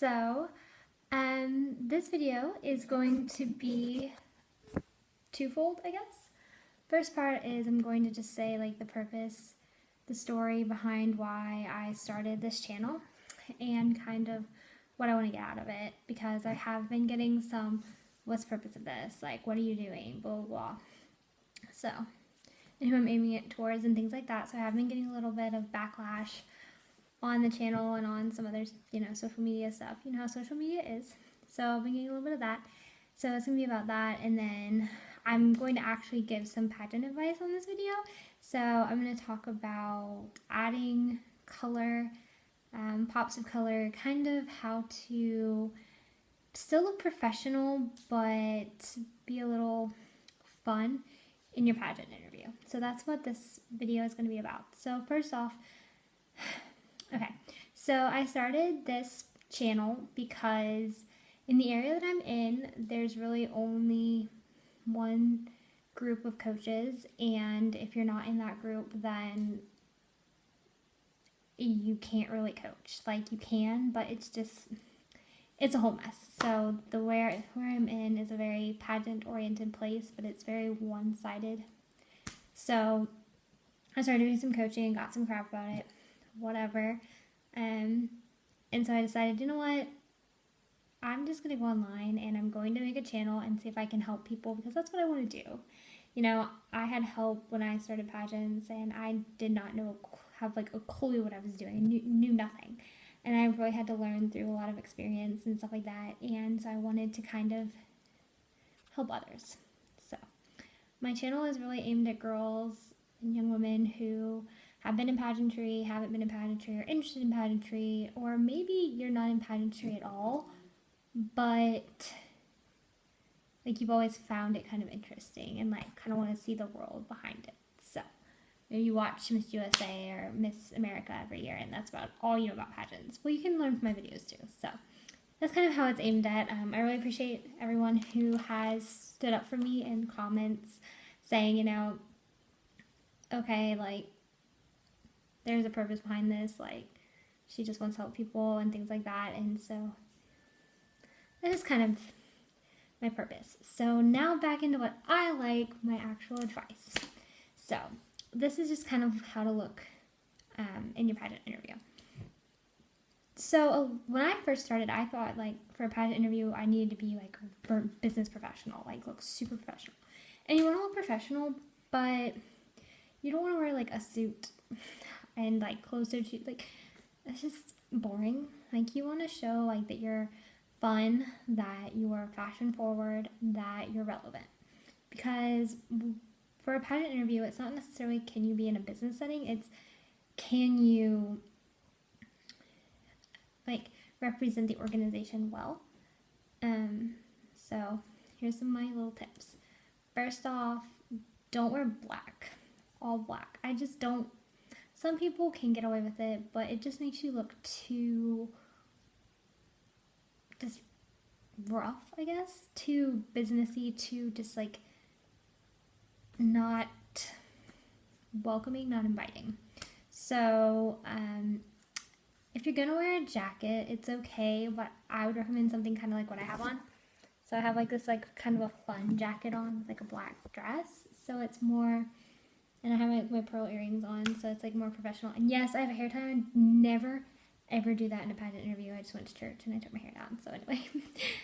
So, this video is going to be twofold, I guess. First part is I'm going to just say like the purpose, the story behind why I started this channel and kind of what I want to get out of it, because I have been getting some, what's the purpose of this? Like, what are you doing? Blah, blah, blah. So, and who I'm aiming it towards and things like that. So I have been getting a little bit of backlash on the channel and on some other, social media stuff. You know how social media is. So I've been getting a little bit of that. So it's going to be about that. And then I'm going to actually give some pageant advice on this video. So I'm going to talk about adding color, pops of color, kind of how to still look professional, but be a little fun in your pageant interview. So that's what this video is going to be about. So first off, okay, so I started this channel because in the area that I'm in, there's really only one group of coaches, and if you're not in that group, then you can't really coach. Like, you can, but it's a whole mess. So where I'm in is a very pageant-oriented place, but it's very one-sided. So I started doing some coaching, got some crap about it, whatever. And so I decided, you know what? I'm just going to go online and I'm going to make a channel and see if I can help people, because that's what I want to do. You know, I had help when I started pageants and I did not have like a clue what I was doing. I knew nothing. And I really had to learn through a lot of experience and stuff like that. And so I wanted to kind of help others. So my channel is really aimed at girls and young women who have been in pageantry, haven't been in pageantry, or interested in pageantry, or maybe you're not in pageantry at all, but like you've always found it kind of interesting and like kind of want to see the world behind it. So maybe you watch Miss USA or Miss America every year and that's about all you know about pageants. Well, you can learn from my videos too. So that's kind of how it's aimed at. I really appreciate everyone who has stood up for me in comments saying, okay, like, there's a purpose behind this, like, she just wants to help people and things like that. And so that is kind of my purpose. So now back into what I like, my actual advice. So this is just kind of how to look in your pageant interview. So when I first started, I thought like for a pageant interview, I needed to be like a business professional, like look super professional. And you want to look professional, but you don't want to wear like a suit and like closed-toed shoes. Like, it's just boring. Like, you want to show like that you're fun, that you are fashion forward, that you're relevant. Because for a pageant interview, it's not necessarily can you be in a business setting, it's can you like represent the organization well. So here's some of my little tips. First off, don't wear black, all black. I just don't. Some people can get away with it, but it just makes you look too just rough, I guess, too businessy, too just like not welcoming, not inviting. So if you're gonna wear a jacket, it's okay, but I would recommend something kind of like what I have on. So I have like this like kind of a fun jacket on with like a black dress, so it's more, and I have my pearl earrings on, so it's like more professional. And yes, I have a hair tie. I never ever do that in a pageant interview. I just went to church and I took my hair down, so anyway.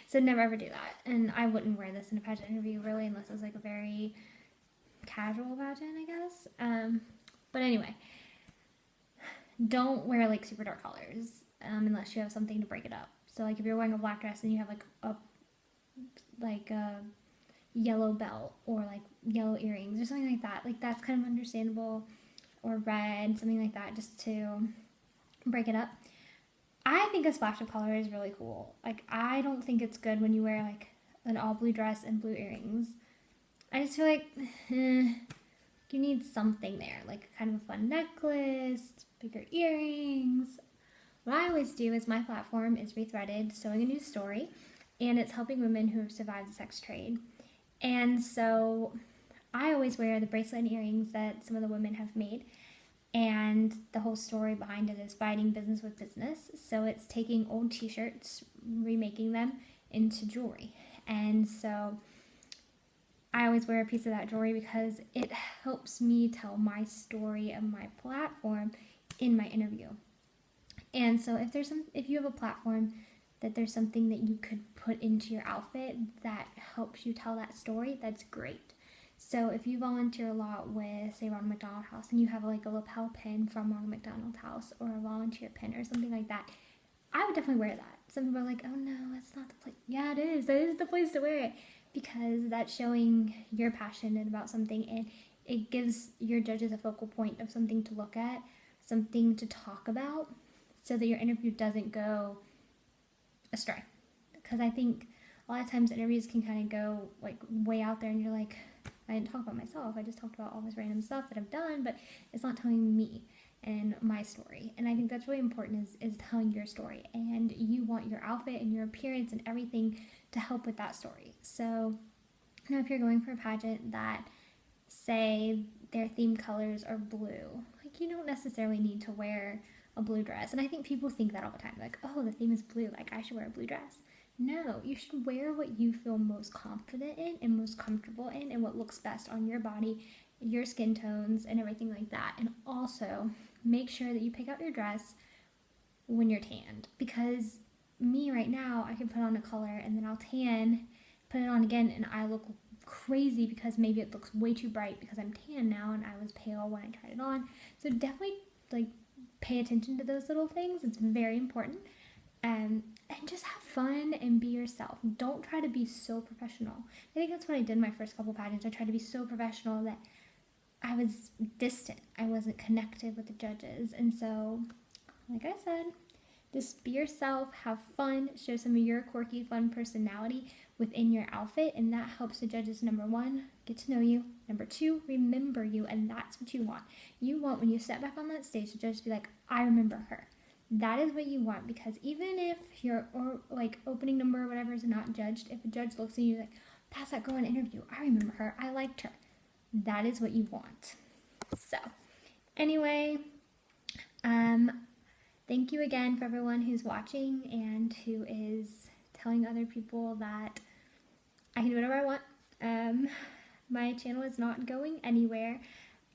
So never ever do that. And I wouldn't wear this in a pageant interview really, unless it was like a very casual pageant, I guess. But anyway, don't wear like super dark colors unless you have something to break it up. So like if you're wearing a black dress and you have like a yellow belt or like yellow earrings or something like that, like that's kind of understandable, or red, something like that, just to break it up. I think a splash of color is really cool. Like, I don't think it's good when you wear like an all blue dress and blue earrings. I just feel like you need something there, like kind of a fun necklace, bigger earrings. What I always do is my platform is Rethreaded, Sewing a New Story, and it's helping women who have survived the sex trade. And so I always wear the bracelet and earrings that some of the women have made. And the whole story behind it is fighting business with business. So it's taking old t-shirts, remaking them into jewelry. And so I always wear a piece of that jewelry because it helps me tell my story of my platform in my interview. And so if you have a platform that there's something that you could put into your outfit that helps you tell that story, that's great. So if you volunteer a lot with, say, Ronald McDonald House, and you have like a lapel pin from Ronald McDonald House or a volunteer pin or something like that, I would definitely wear that. Some people are like, oh no, that's not the place. Yeah, it is. That is the place to wear it because that's showing you're passionate about something, and it gives your judges a focal point of something to look at, something to talk about, so that your interview doesn't go astray. Because I think a lot of times interviews can kind of go like way out there and you're like, I didn't talk about myself, I just talked about all this random stuff that I've done, but it's not telling me and my story. And I think that's really important, is telling your story, and you want your outfit and your appearance and everything to help with that story. So if you're going for a pageant that, say, their theme colors are blue, like, you don't necessarily need to wear a blue dress. And I think people think that all the time, like, oh, the theme is blue, like I should wear a blue dress. No, you should wear what you feel most confident in and most comfortable in, and what looks best on your body, your skin tones, and everything like that. And also make sure that you pick out your dress when you're tanned, because me right now, I can put on a color and then I'll tan, put it on again, and I look crazy because maybe it looks way too bright because I'm tan now and I was pale when I tried it on. So definitely like pay attention to those little things. It's very important. And just have fun and be yourself. Don't try to be so professional. I think that's what I did my first couple pageants. I tried to be so professional that I was distant. I wasn't connected with the judges. And so, like I said, just be yourself, have fun, show some of your quirky, fun personality within your outfit, and that helps the judges, number one, get to know you, number two, remember you, and that's what you want. You want, when you step back on that stage, the judge to be like, I remember her. That is what you want, because even if your opening number or whatever is not judged, if a judge looks at you like, that's that girl in an interview, I remember her, I liked her. That is what you want. So, anyway, thank you again for everyone who's watching and who is telling other people that I can do whatever I want. My channel is not going anywhere,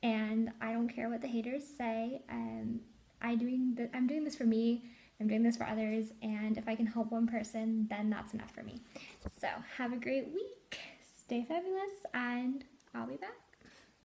and I don't care what the haters say. I'm doing this for me, I'm doing this for others, and if I can help one person, then that's enough for me. So have a great week, stay fabulous, and I'll be back.